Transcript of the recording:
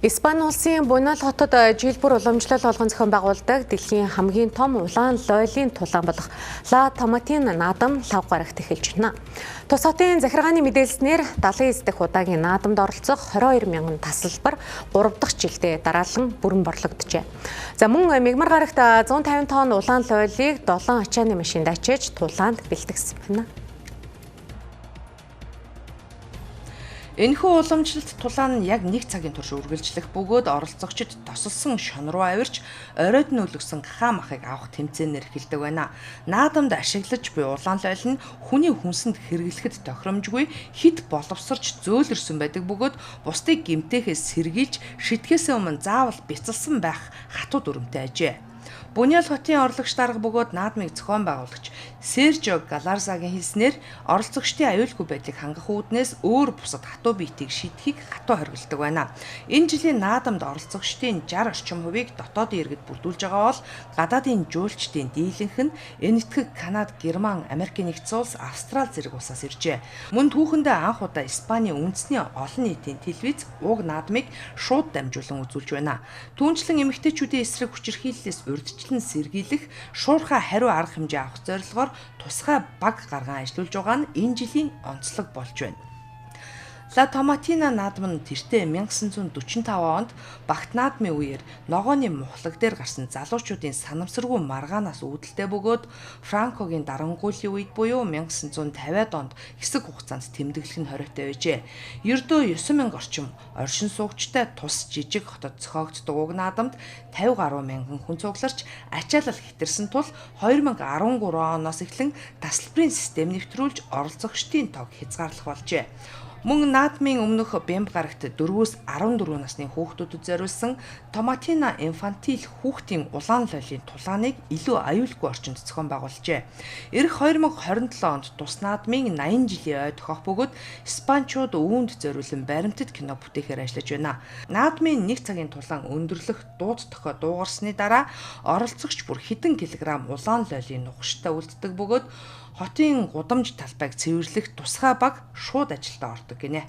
Испани улсын Буэнос хотод жил бүр уламжлал болгон зохион байгуулдаг дэлхийн хамгийн том улаан лойлын тулаан болох Ла Томатина наадам лав гарагт эхэлж байна. Тус хотын захиргааны мэдээлснээр 79 дахь удаагийн наадамд оролцох 22 мянган тасалбар 3 дахь жилдээ дараалан бүрэн борлогджээ. За мөн мягмар гарагт 150 тонн улаан лойлыг 7 ачааны машинд ачиж тулаанд бэлтгэсэн байна. Энэхүү уламжлалт тулаан нь яг 1 цагийн турш үргэлжлэх бөгөөд оролцогчид тосолсон шон руу авирч оройд нь өлгсөн гахаа махыг авах тэмцээнээр эхэлдэг байна. Наадамд ашиглаж буй улаан лойл нь хүний хүнсэнд хэрэглэхэд тохиромжгүй хит боловсрч зөөлрсөн байдаг бөгөөд бусдыг гэмтээхээс сэргийлж шитгэхээс өмнө заавал бяцалсан байх хатуу дүрмтэй ажээ. Буэнос хотын орлогч дарга бөгөөд наадмыг зохион байгуулагч Сержио Галарзагийн хэлснээр оролцогчдын аюулгүй байдлыг хангах үүднээс өөр бусад хатуу биетийг шийдэхийг хатуу хоригддаг байна. Энэ жилийн наадамд оролцогчдын 60 орчим хувийг дотоодын иргэд бүрдүүлж байгаа бол гадаадын жуулчдын дийлэнх нь Энэтхэг, Канада, Герман, Америк нэгдсэн улс, Австрали зэрэг улсаас иржээ. Мөн түүхэндээ анх удаа Испани үндэсний олон нийтийн телевиз уг наадмыг шууд дамжуулан үзүүлж байна. Түүнчлэн эмэгтэйчүүдийн эсрэг хүчирхийллээс урьдчилан сэргийлэх, шуурхай хариу арга хэмжээ авах зорилгоор тусгай баг гарган ажиллаж байгаа нь энэ жилийн онцлог болж байна. Ла Томатина наадам нь тэртээ 1945 онд багт наадмын үеэр ногооны мухлаг дээр гарсан залуучуудын санамсаргүй маргаанаас үүдэлтэй бөгөөд Франкогийн дарангуйлын үед буюу 1950-ад онд хэсэг хугацаанд тэмдэглэх нь хориотой байжээ. Ердөө 9,000 орчим оршин суугчтай тус жижиг хотод зохиогддог уг наадамд 50 гаруй мянган хүн цугларч ачаалал хэтэрсэн тул 2013 оноос эхлэн тасалбарын систем нэвтрүүлж оролцогчдын тоог хязгаарлах болжээ. Мөн наадмын өмнөх Бэмб гарагт 4-өөс 14 насны хүүхдүүдэд зориулсан Томатина инфантил хүүхдийн улаан лойлын тулааныг илүү аюулгүй орчинд зохион байгуулжээ. Ирэх 2027 онд тус наадмын 80 жилийн ой тохиох бөгөөд Испаничууд үүнд зориулсан баримтат кино бүтээхээр ажиллаж байна. Наадмын 1 цагийн тулаан өндөрлөх дууд тохио дуугарсны дараа оролцогч бүр хэдэн килограмм улаан лойлын нухаштай үлддэг бөгөөд хотын гудамж талбайг цэвэрлэх тусгай баг шууд ажилдаа ордог гинэ.